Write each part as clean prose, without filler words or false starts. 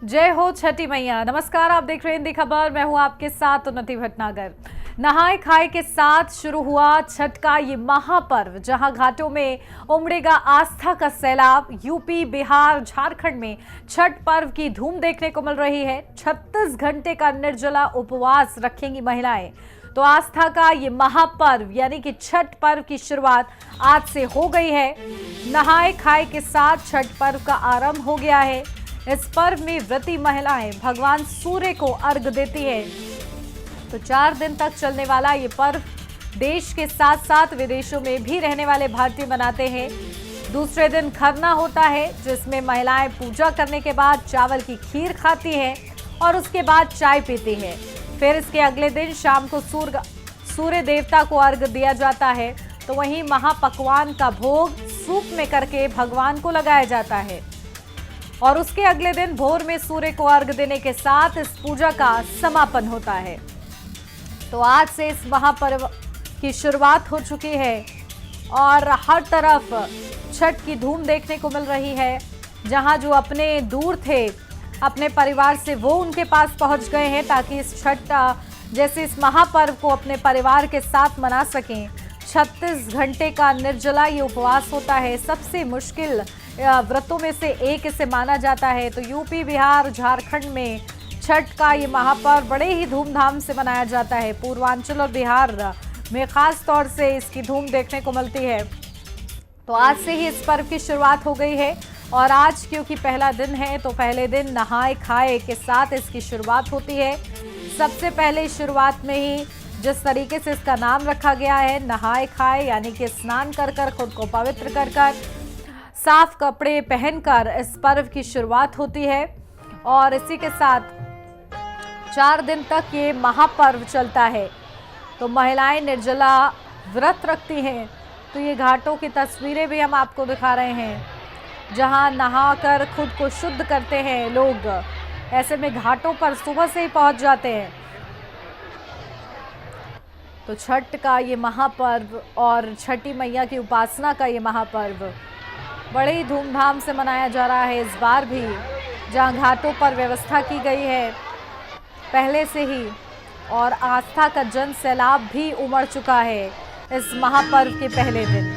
जय हो छठी मैया। नमस्कार, आप देख रहे हैं हिंदी खबर। मैं हूं आपके साथ उन्नति भटनागर। नहाए खाए के साथ शुरू हुआ छठ का ये महापर्व, जहां घाटों में उमड़ेगा आस्था का सैलाब। यूपी, बिहार, झारखंड में छठ पर्व की धूम देखने को मिल रही है। 36 घंटे का निर्जला उपवास रखेंगी महिलाएं। तो आस्था का ये महापर्व यानी कि छठ पर्व की शुरुआत आज से हो गई है। नहाए खाए के साथ छठ पर्व का आरंभ हो गया है। इस पर्व में व्रती महिलाएं भगवान सूर्य को अर्घ देती है। तो 4 दिन तक चलने वाला ये पर्व देश के साथ साथ विदेशों में भी रहने वाले भारतीय मनाते हैं। दूसरे दिन खरना होता है, जिसमें महिलाएं पूजा करने के बाद चावल की खीर खाती हैं और उसके बाद चाय पीती हैं। फिर इसके अगले दिन शाम को सूर्य देवता को अर्घ दिया जाता है। तो वहीं महापकवान का भोग सूप में करके भगवान को लगाया जाता है और उसके अगले दिन भोर में सूर्य को अर्घ देने के साथ इस पूजा का समापन होता है। तो आज से इस महापर्व की शुरुआत हो चुकी है और हर तरफ छठ की धूम देखने को मिल रही है। जहां जो अपने दूर थे अपने परिवार से, वो उनके पास पहुंच गए हैं ताकि इस छठ जैसे इस महापर्व को अपने परिवार के साथ मना सकें। 36 घंटे का निर्जला ये उपवास होता है। सबसे मुश्किल व्रतों में से एक इसे माना जाता है। तो यूपी, बिहार, झारखंड में छठ का ये महापर्व बड़े ही धूमधाम से मनाया जाता है। पूर्वांचल और बिहार में खास तौर से इसकी धूम देखने को मिलती है। तो आज से ही इस पर्व की शुरुआत हो गई है और आज क्योंकि पहला दिन है तो पहले दिन नहाए खाए के साथ इसकी शुरुआत होती है। सबसे पहले शुरुआत में ही जिस तरीके से इसका नाम रखा गया है नहाए खाए, यानी कि स्नान कर कर खुद को पवित्र कर कर साफ कपड़े पहनकर इस पर्व की शुरुआत होती है। और इसी के साथ 4 दिन तक ये महापर्व चलता है। तो महिलाएं निर्जला व्रत रखती हैं। तो ये घाटों की तस्वीरें भी हम आपको दिखा रहे हैं, जहां नहाकर खुद को शुद्ध करते हैं लोग। ऐसे में घाटों पर सुबह से ही पहुंच जाते हैं। तो छठ का ये महापर्व और छठी मैया की उपासना का ये महापर्व बड़े ही धूमधाम से मनाया जा रहा है इस बार भी, जहां घाटों पर व्यवस्था की गई है पहले से ही और आस्था का जन सैलाब भी उमड़ चुका है इस महापर्व के पहले दिन।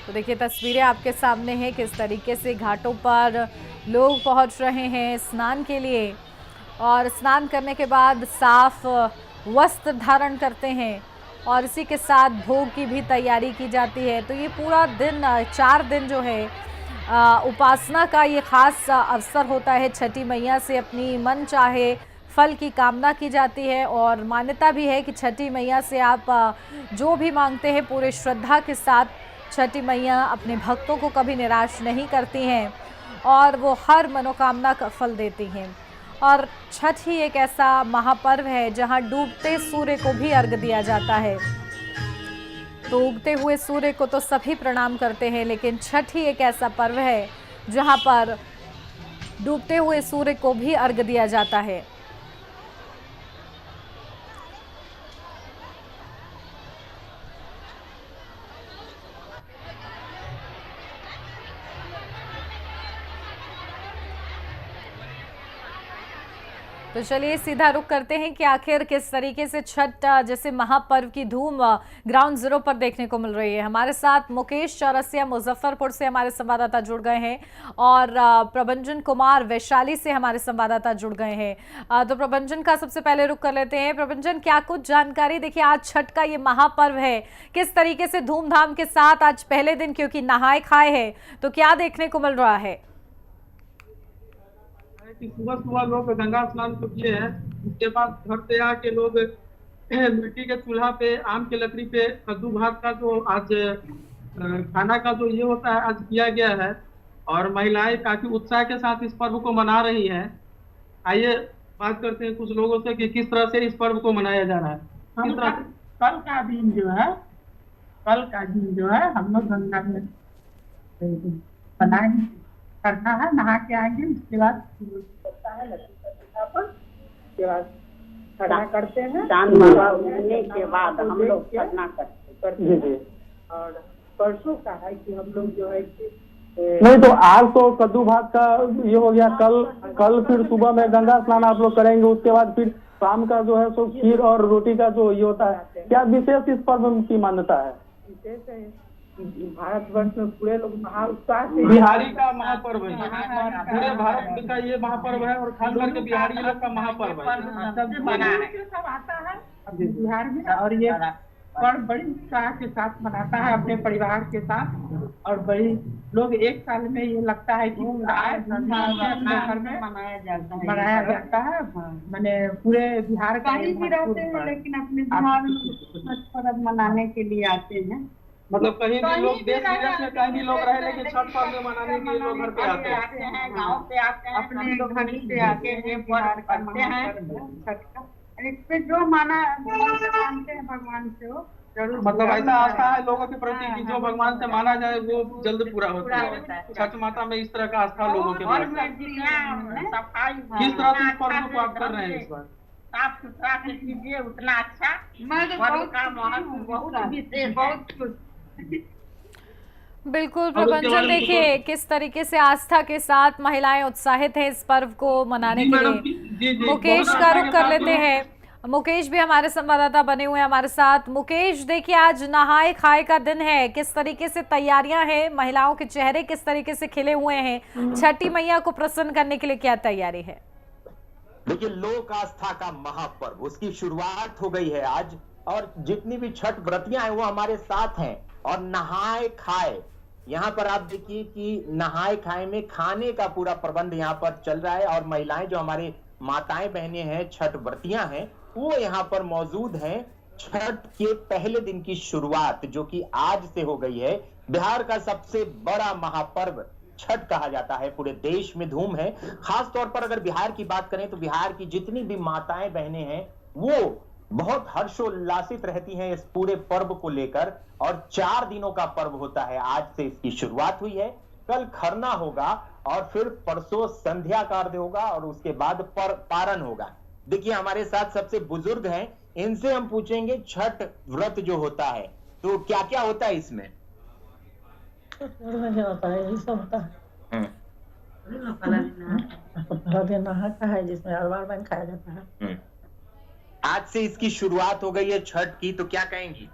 तो देखिए तस्वीरें आपके सामने हैं किस तरीके से घाटों पर लोग पहुंच रहे हैं स्नान के लिए और स्नान करने के बाद साफ वस्त्र धारण करते हैं और इसी के साथ भोग की भी तैयारी की जाती है। तो ये पूरा दिन 4 दिन जो है उपासना का ये खास अवसर होता है। छठी मैया से अपनी मन चाहे फल की कामना की जाती है और मान्यता भी है कि छठी मैया से आप जो भी मांगते हैं पूरे श्रद्धा के साथ छठी मैया अपने भक्तों को कभी निराश नहीं करती हैं और वो हर मनोकामना का फल देती हैं। और छठ ही एक ऐसा महापर्व है जहां डूबते सूर्य को भी अर्घ दिया जाता है। तो उगते हुए सूर्य को तो सभी प्रणाम करते हैं, लेकिन छठ ही एक ऐसा पर्व है जहां पर डूबते हुए सूर्य को भी अर्घ दिया जाता है। तो चलिए सीधा रुख करते हैं कि आखिर किस तरीके से छठ जैसे महापर्व की धूम ग्राउंड जीरो पर देखने को मिल रही है। हमारे साथ मुकेश चौरसिया मुजफ्फरपुर से हमारे संवाददाता जुड़ गए हैं और प्रभंजन कुमार वैशाली से हमारे संवाददाता जुड़ गए हैं। तो प्रभंजन का सबसे पहले रुख कर लेते हैं। प्रभंजन, क्या कुछ जानकारी? देखिए आज छठ का ये महापर्व है, किस तरीके से धूमधाम के साथ आज पहले दिन क्योंकि नहाए खाए है, तो क्या देखने को मिल रहा है? कि सुबह सुबह लोग गंगा स्नान तो किए हैं, उसके बाद घर पे आके लोग मिट्टी के चूल्हा पे आम के लकड़ी पे कद्दू भात का जो आज खाना का जो ये होता है आज किया गया है और महिलाएं काफी उत्साह के साथ इस पर्व को मना रही हैं। आइए बात करते हैं कुछ लोगों से कि किस तरह से इस पर्व को मनाया जा रहा है। किस तरह कल का दिन जो है हम लोग गंगा में बनाएंगे, करना है, नहा के आएंगे। उसके बाद होता है उसके बाद खड़ा करते हैं। चांद बाबा उगने के बाद हम लोग खरना करते हैं और परसों का है कि हम लोग जो है कि नहीं तो आज तो कद्दू भात का ये हो गया, कल फिर सुबह में गंगा स्नान आप लोग करेंगे, उसके बाद फिर शाम का जो है सो खीर और रोटी का जो ये होता है। क्या विशेष इस पर्व की मान्यता है? विशेष है भारतवर्ष में पूरे लोग महाउत्साह से बिहारी का महापर्व है, पूरे भारत का ये महापर्व है और खास करके बिहारी लोग का महापर्व है। सब आता है अपने बिहार में, और ये पर्व बड़ी उत्साह के साथ मनाता है अपने परिवार के साथ, और बड़ी लोग एक साल में ये लगता है कि घर में मनाया जाता है। मैंने पूरे बिहार का कहीं भी रहते हैं लेकिन अपने बिहार में छठ पर्व मनाने के लिए आते हैं। मतलब कहीं भी लोग देश विदेश में कहीं भी लोग रहे, लेकिन छठ पर्व मनाने के लिए लोग घर पे आते हैं, गाँव से आते हैं, अपने घर से आके ये पर्व करते हैं छठ का। इस पे जो मानते हैं भगवान से वो जरूर, मतलब ऐसा आस्था है लोगों के प्रति कि जो भगवान से माना जाए वो जल्द पूरा होता है। छठ माता में इस तरह का आस्था लोगों के प्रति। किस तरह से इस पर्व को आप कर रहे हैं इस बार? साफ सुथरा से कीजिए, उतना अच्छा पर्व का महत्व बहुत विशेष, बहुत खुश। बिल्कुल प्रभंजन, देखिए किस तरीके से आस्था के साथ महिलाएं उत्साहित हैं इस पर्व को मनाने के लिए। मुकेश का रुख कर लेते हैं। मुकेश भी हमारे संवाददाता बने हुए हैं हमारे साथ। मुकेश, देखिए आज नहाए खाए का दिन है, किस तरीके से तैयारियां हैं, महिलाओं के चेहरे किस तरीके से खिले हुए हैं, छठी मैया को प्रसन्न करने के लिए क्या तैयारी है? देखिए, लोक आस्था का महापर्व, उसकी शुरुआत हो गई है आज, और जितनी भी छठ व्रतियां हैं वो हमारे साथ हैं। और नहाए खाए, यहाँ पर आप देखिए कि नहाए खाए में खाने का पूरा प्रबंध यहाँ पर चल रहा है, और महिलाएं जो हमारे माताएं बहनें हैं, छठ व्रतियां हैं, वो यहाँ पर मौजूद हैं। छठ के पहले दिन की शुरुआत जो कि आज से हो गई है। बिहार का सबसे बड़ा महापर्व छठ कहा जाता है, पूरे देश में धूम है। खास तौर पर अगर बिहार की बात करें तो बिहार की जितनी भी माताएं बहनें हैं वो बहुत हर्षोल्लासित रहती हैं इस पूरे पर्व को लेकर। और 4 दिनों का पर्व होता है, आज से इसकी शुरुआत हुई है। कल खरना होगा और फिर परसों संध्या का अर्घ्य होगा और उसके बाद पारण होगा। देखिए हमारे साथ सबसे बुजुर्ग हैं, इनसे हम पूछेंगे छठ व्रत जो होता है तो क्या क्या होता है इसमें? होता है, यही सब होता है। नहा का है जिसमें अरबार बन खाया जाता है। आज से इसकी शुरुआत हो गई है छठ की, तो क्या कहेंगी?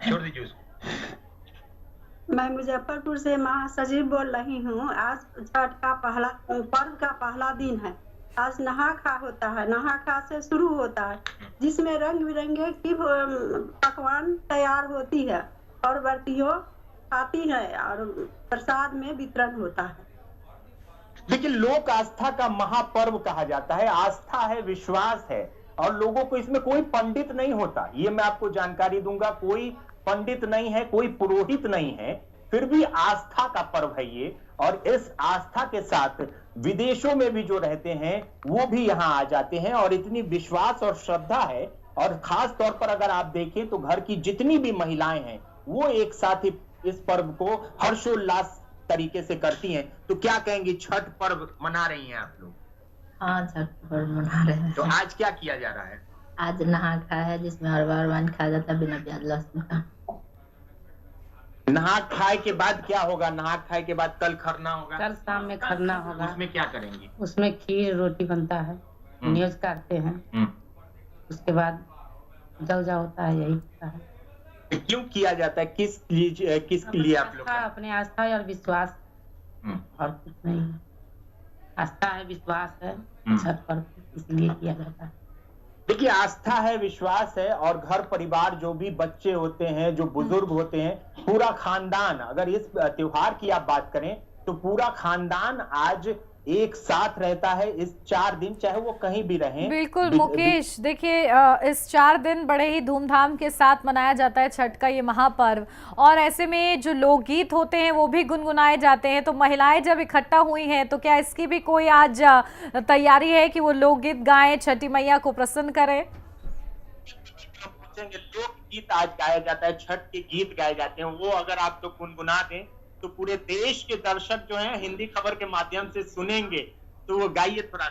छोड़ दीजिए उसको। मैं मुजफ्फरपुर से महासचिव बोल रही हूँ। आज छठ का पर्व का पहला दिन है। आज नहा खा होता है, नहा खा से शुरू होता है, जिसमें रंग बिरंगे की पकवान तैयार होती है और व्रतियों खाती है और प्रसाद में वितरण होता है। देखिए, लोक आस्था का महापर्व कहा जाता है। आस्था है, विश्वास है, और लोगों को इसमें कोई पंडित नहीं होता, ये मैं आपको जानकारी दूंगा। कोई पंडित नहीं है, कोई पुरोहित नहीं है, फिर भी आस्था का पर्व है ये। और इस आस्था के साथ विदेशों में भी जो रहते हैं वो भी यहाँ आ जाते हैं, और इतनी विश्वास और श्रद्धा है। और खास तौर पर अगर आप देखें तो घर की जितनी भी महिलाएं हैं वो एक साथ ही इस पर्व को हर्षोल्लास तरीके से करती हैं। तो क्या कहेंगी, छठ पर्व मना रही हैं आप लोग? हाँ, छठ पर्व मना रहे हैं। तो आज क्या किया जा रहा है? आज नहा खाया है जिसमें अरबार बन खाया जाता है बिना प्याज लहसुन का। नहा खाए के बाद क्या होगा? नहा खाए के बाद कल खरना होगा। कल शाम में खरना होगा। उसमें क्या करेंगे? उसमें खीर रोटी बनता है, न्यूज करते हैं, उसके बाद जौजा होता है, यही होता है। क्यों किया जाता है? किसके लिए आप लोग? अपने आस्था और विश्वास, और कुछ नहीं। आस्था है, विश्वास है, छठ पर्व इसलिए किया जाता है। देखिए, आस्था है, विश्वास है, और घर परिवार जो भी बच्चे होते हैं, जो बुजुर्ग होते हैं, पूरा खानदान, अगर इस त्योहार की आप बात करें तो पूरा खानदान आज एक साथ रहता है इस 4 दिन, चाहे वो कहीं भी रहें। बिल्कुल मुकेश, देखिए इस 4 दिन बड़े ही धूमधाम के साथ मनाया जाता है छठ का ये महापर्व, और ऐसे में जो लोकगीत होते हैं वो भी गुनगुनाए जाते हैं। तो महिलाएं जब इकट्ठा हुई हैं तो क्या इसकी भी कोई आज तैयारी है कि वो लोकगीत गाएं, छठी मैया को प्रसन्न करें? लोकगीत आज गाया जाता है, छठ के गीत गाए जाते हैं, वो अगर आप लोग गुनगुना दें तो पूरे देश के दर्शक जो हैं हिंदी खबर के माध्यम से सुनेंगे। तो वो गाइए थोड़ा।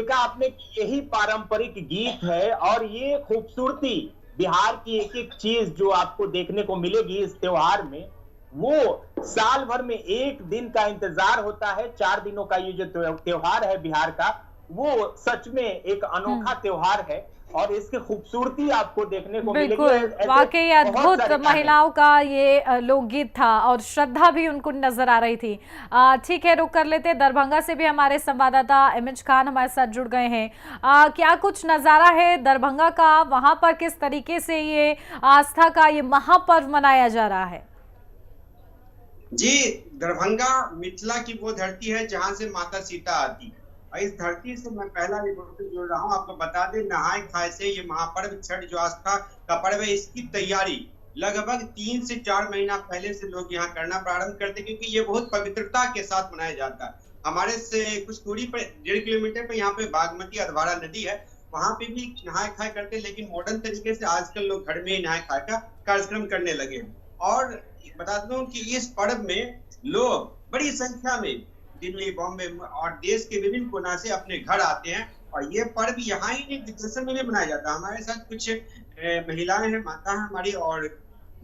देखा आपने कि यही पारंपरिक गीत है और ये खूबसूरती बिहार की एक एक चीज जो आपको देखने को मिलेगी इस त्योहार में, वो साल भर में एक दिन का इंतजार होता है। 4 दिनों का ये जो त्योहार है बिहार का, वो सच में एक अनोखा त्योहार है और इसकी खूबसूरती आपको देखने को मिलेगी। बिल्कुल, वाकई अद्भुत महिलाओं का ये लोकगीत था और श्रद्धा भी उनको नजर आ रही थी। ठीक है, रुक कर लेते हैं। दरभंगा से भी हमारे संवाददाता एमएच खान हमारे साथ जुड़ गए हैं। क्या कुछ नजारा है दरभंगा का, वहां पर किस तरीके से ये आस्था का ये महापर्व मनाया जा रहा है? जी, दरभंगा मिथिला की वो धरती है जहां से माता सीता आती है और इस धरती से मैं पहला रिपोर्ट से जुड़ रहा हूँ। आपको बता दें, नहाय खाए से ये महापर्व छठ जो आस्था का पर्व है, इसकी तैयारी लगभग 3 से 4 महीना पहले से लोग यहाँ करना प्रारंभ करते हैं, क्योंकि ये बहुत पवित्रता के साथ मनाया जाता है। हमारे से कुछ दूरी पर 1.5 किलोमीटर पर यहाँ पे बागमती अधवारा नदी है, वहां पे भी नहाय खाए करते, लेकिन मॉडर्न तरीके से आजकल लोग घर में ही नहाय खाए का कार्यक्रम करने लगे हैं। और बता दूं कि इस पर्व में लोग बड़ी संख्या में दिल्ली, बॉम्बे और देश के विभिन्न कोना से अपने घर आते हैं और ये पर्व यहाँ ही नहीं विदेशों में भी मनाया जाता है। हमारे साथ कुछ महिलाएं हैं, माता है हमारी और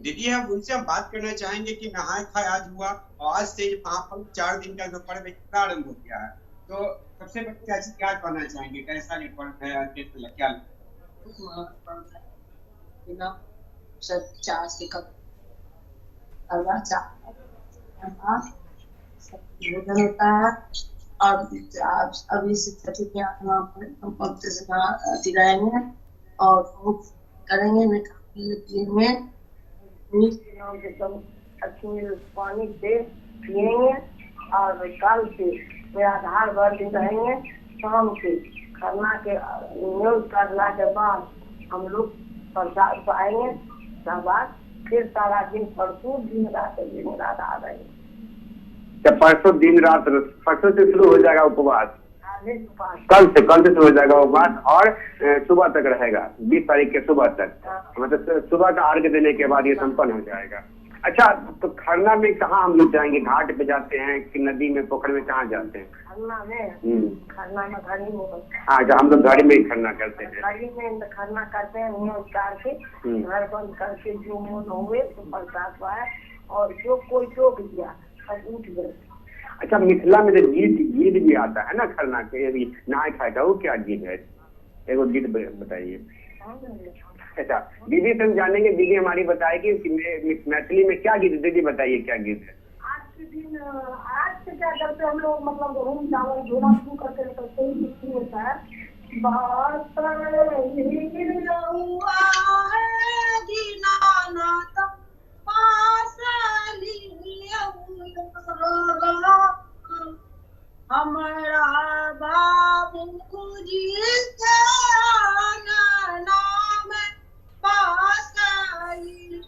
दीदी है, उनसे हम बात करना चाहेंगे कि नहाय खाए आज हुआ और आज से वहाँ पर 4 दिन का जो पर्व प्रारंभ हो गया है, तो सबसे पहले क्या कहना चाहेंगे, कैसा ये पर्व है, क्या भोजन होता है और अभी से छठी के हम पवित्र से रहेंगे और करेंगे पानी से पियेंगे और कल से मेरा आधार भर दिन रहेंगे। शाम के खरना के न्यूज करना के बाद हम लोग प्रसाद पाएंगे, तब बाद फिर सारा दिन परसों दिन रात आ रहे हैं। परसों दिन रात, परसों से शुरू हो जाएगा उपवास, कल से शुरू हो जाएगा उपवास और सुबह तक रहेगा, 20 तारीख के सुबह तक, मतलब सुबह का अर्घ्य देने के बाद ये संपन्न हो जाएगा। अच्छा, तो खरना में कहाँ हम लोग जाएंगे? घाट पे जाते हैं कि नदी में, पोखर में, कहाँ जाते हैं? खरना में घड़ी में, हाँ, हम लोग घड़ी में ही खरना करते हैं। घड़ी में खरना करते हैं, न्यूज करके घर बंद करके जो मन हुए तो प्रसाद पाए और जो कोई टोक दिया उठ गए। अच्छा, मिथिला में जो गीत भी आता है ना खरना के, नहाय खाए का, वो क्या गीत है? एगो गीत बताइए। अच्छा, दीदी से हम जानेंगे, दीदी हमारी बताएगी कि मैथिली में क्या गीत, दीदी बताइए क्या गीत है? आज के दिन आज से क्या करते हम लोग, मतलब गहूम चावल झोला शुरू करके करते ही होता है। हमारा बाबू जी के नाम पासली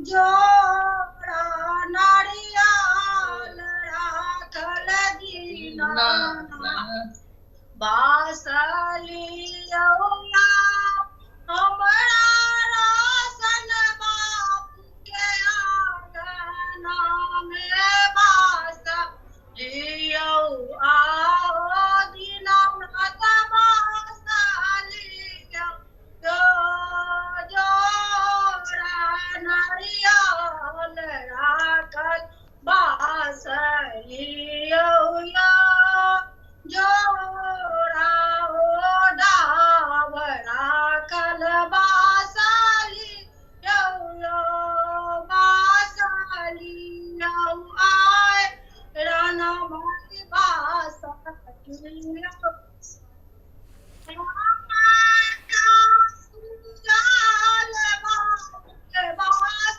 जोड़ा नारियल राखल दीना बासली हमारा रासन बाबू के आंगना में बासली आओ दीना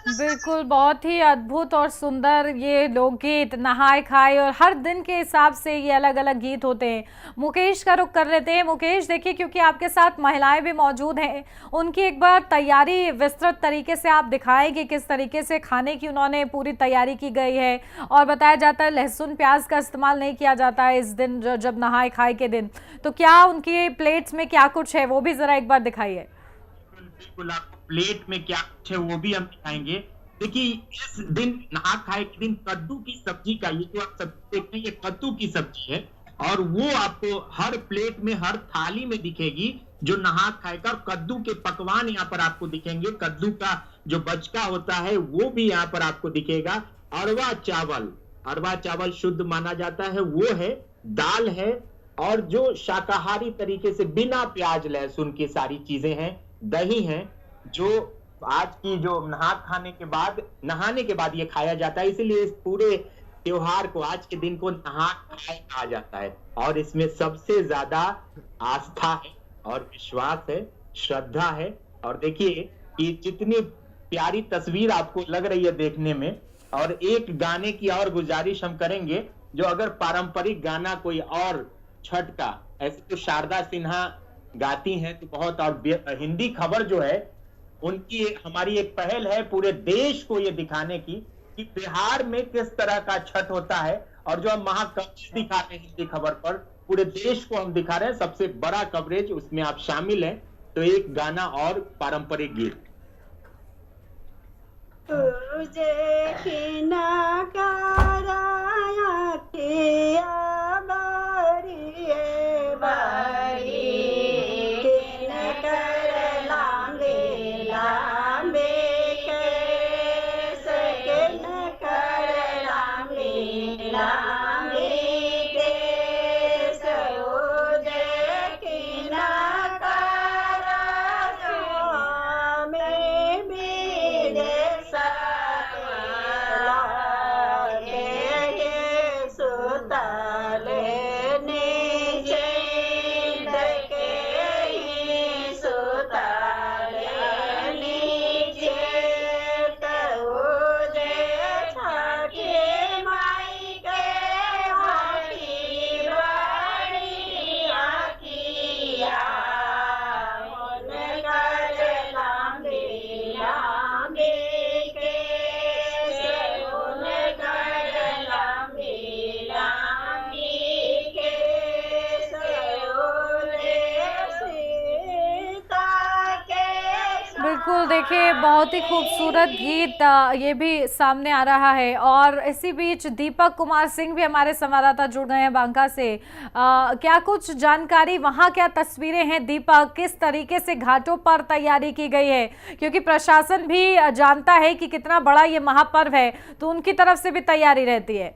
बिल्कुल, बहुत ही अद्भुत और सुंदर ये लोकगीत नहाय खाए, और हर दिन के हिसाब से ये अलग अलग गीत होते हैं। मुकेश का रुख कर लेते हैं। मुकेश, देखिए, क्योंकि आपके साथ महिलाएं भी मौजूद हैं, उनकी एक बार तैयारी विस्तृत तरीके से आप दिखाएंगे, किस तरीके से खाने की उन्होंने पूरी तैयारी की गई है। और बताया जाता है लहसुन प्याज का इस्तेमाल नहीं किया जाता है इस दिन, जब नहाय खाए के दिन, तो क्या उनकी प्लेट्स में क्या कुछ है वो भी जरा एक बार दिखाइए। बिल्कुल, आपको प्लेट में क्या कुछ है वो भी हम दिखाएंगे। देखिए, इस दिन नहा खाए के दिन कद्दू की सब्जी का, ये जो आप सब्जी देख रहे हैं, ये कद्दू की सब्जी है और वो आपको हर प्लेट में, हर थाली में दिखेगी, जो नहा खाएगा। और कद्दू के पकवान यहाँ पर आपको दिखेंगे, कद्दू का जो बचका होता है वो भी यहाँ पर आपको दिखेगा। अरवा चावल शुद्ध माना जाता है, वो है, दाल है, और जो शाकाहारी तरीके से बिना प्याज लहसुन की सारी चीजें हैं, दही है, जो आज की जो नहाने के बाद ये खाया जाता है। इसीलिए इस पूरे त्योहार को, आज के दिन को नहा खाए कहा जाता है। और इसमें सबसे ज्यादा आस्था है और विश्वास है, श्रद्धा है। और देखिए कि जितनी प्यारी तस्वीर आपको लग रही है देखने में। और एक गाने की और गुजारिश हम करेंगे, जो अगर पारंपरिक गाना कोई और छठ का, ऐसे तो शारदा सिन्हा गाती हैं तो बहुत, और हिंदी खबर जो है उनकी हमारी एक पहल है पूरे देश को ये दिखाने की कि बिहार में किस तरह का छठ होता है। और जो हम महाकवरेज दिखा रहे हैं हिंदी खबर पर, पूरे देश को हम दिखा रहे हैं, सबसे बड़ा कवरेज, उसमें आप शामिल हैं। तो एक गाना और पारंपरिक गीत। तुझे किना कराया किया बारी बारी, किन कर लांबे लांबे केस, किन कर लांबे लांबे केस, तुझे किना कराया में बीरे बिल्कुल, देखिए बहुत ही खूबसूरत गीत ये भी सामने आ रहा है। और इसी बीच दीपक कुमार सिंह भी हमारे संवाददाता जुड़ गए हैं बांका से। क्या कुछ जानकारी, वहाँ क्या तस्वीरें हैं दीपक, किस तरीके से घाटों पर तैयारी की गई है? क्योंकि प्रशासन भी जानता है कि कितना बड़ा ये महापर्व है, तो उनकी तरफ से भी तैयारी रहती है।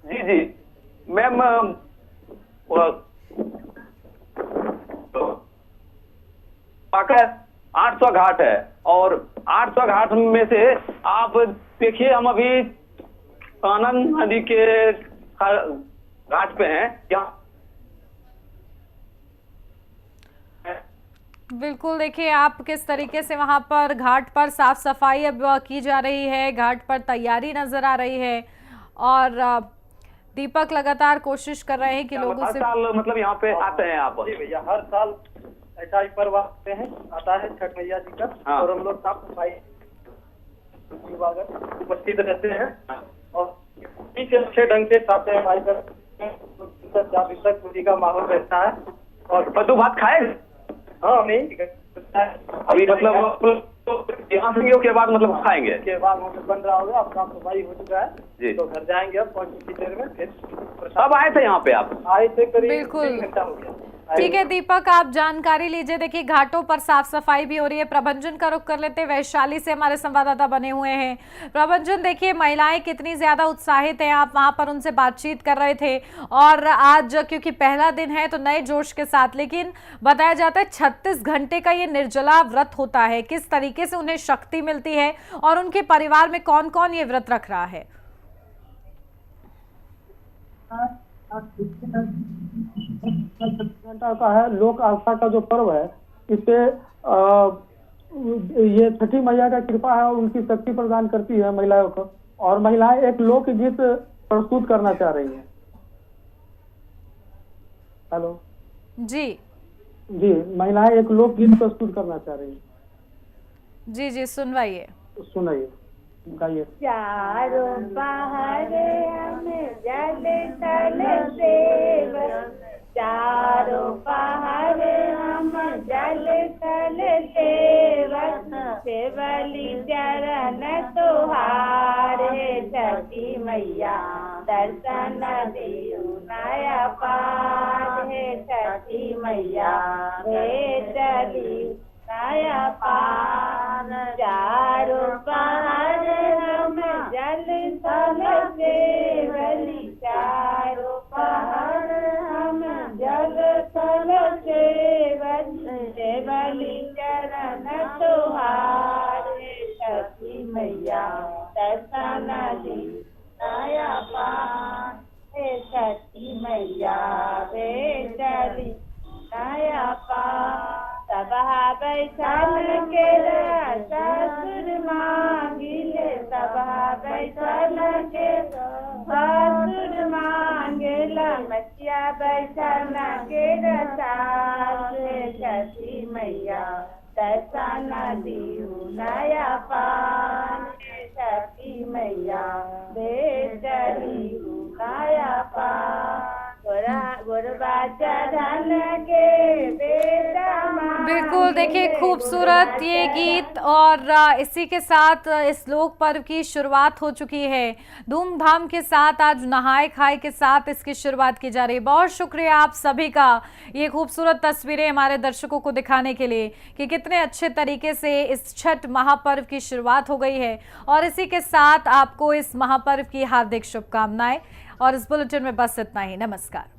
जी जी मैम, 800 घाट है, और 800 घाट में से आप देखिए, हम अभी कानन नदी के घाट पे हैं। यहाँ बिल्कुल, देखिए आप किस तरीके से वहां पर घाट पर साफ सफाई अब की जा रही है, घाट पर तैयारी नजर आ रही है। और दीपक लगातार कोशिश कर रहे हैं कि लोगों से, साल मतलब यहाँ पे आते हैं आप? जी भैया, हर साल ऐसा ही पर्व आते हैं, आता है छठ मैया जी का। हाँ। और हम लोग साफ सफाई उपस्थित रहते हैं, और अच्छे ढंग से साफ सफाई कर पूरी का माहौल रहता है। और कद्दू भात खाए? हाँ, नहीं अभी मतलब यहाँ से के बाद मतलब खाएंगे, के बाद मतलब बन रहा होगा, अब साफ सफाई हो चुका है जी, तो घर जाएंगे अब 5 देर में। फिर अब आए थे यहाँ पे? आप आए थे करीब बिल्कुल 3 घंटा हो गया। ठीक है दीपक, आप जानकारी लीजिए। देखिए घाटों पर साफ सफाई भी हो रही है। प्रभंजन का रुख कर लेते हैं, वैशाली से हमारे संवाददाता बने हुए हैं। प्रभंजन, देखिए महिलाएं कितनी ज्यादा उत्साहित हैं, आप वहां पर उनसे बातचीत कर रहे थे। और आज क्योंकि पहला दिन है तो नए जोश के साथ, लेकिन बताया जाता है 36 घंटे का ये निर्जला व्रत होता है। किस तरीके से उन्हें शक्ति मिलती है और उनके परिवार में कौन कौन ये व्रत रख रहा है? घंटा का है, लोक आस्था का जो पर्व है, इससे ये छठी मैया का कृपा है और उनकी शक्ति प्रदान करती है महिलाओं को। और महिलाएं एक लोक गीत प्रस्तुत करना चाह रही हैं। हेलो जी जी, महिलाएं एक लोक गीत प्रस्तुत करना चाह रही हैं। जी जी, सुनवाइए, सुनाइए, गाइए। चारों पहरे हम जल तल सेव, चारों पहरे हम जल तल सेवक, सेवली चरण तुहारे छठी मैया दर्शन दियो नया छठी मैया वे चली नया पार चारों पहाड़ हम जल थल सेवली चारों पहाड़ हम जल थल सेवली चरण तुहारे छठी मैया दर्शन दी नया पार हे छठी मैया वे चली नया पार सभा बैठल के ससुर मांगिले सभा बैठल के ससुर मांगेला मचिया बैठल के रसाल छठी मैया दर्शन दियो नया पान छठी मैया बेचली नया पान बिल्कुल, देखिए खूबसूरत ये गीत और इसी के साथ इस लोक पर्व की शुरुआत हो चुकी है। धूमधाम के साथ आज नहाए खाए के साथ इसकी शुरुआत की जा रही है। बहुत शुक्रिया आप सभी का ये खूबसूरत तस्वीरें हमारे दर्शकों को दिखाने के लिए कि कितने अच्छे तरीके से इस छठ महापर्व की शुरुआत हो गई है। और इसी के साथ आपको इस महापर्व की हार्दिक शुभकामनाएं। और इस बुलेटिन में बस इतना ही। नमस्कार।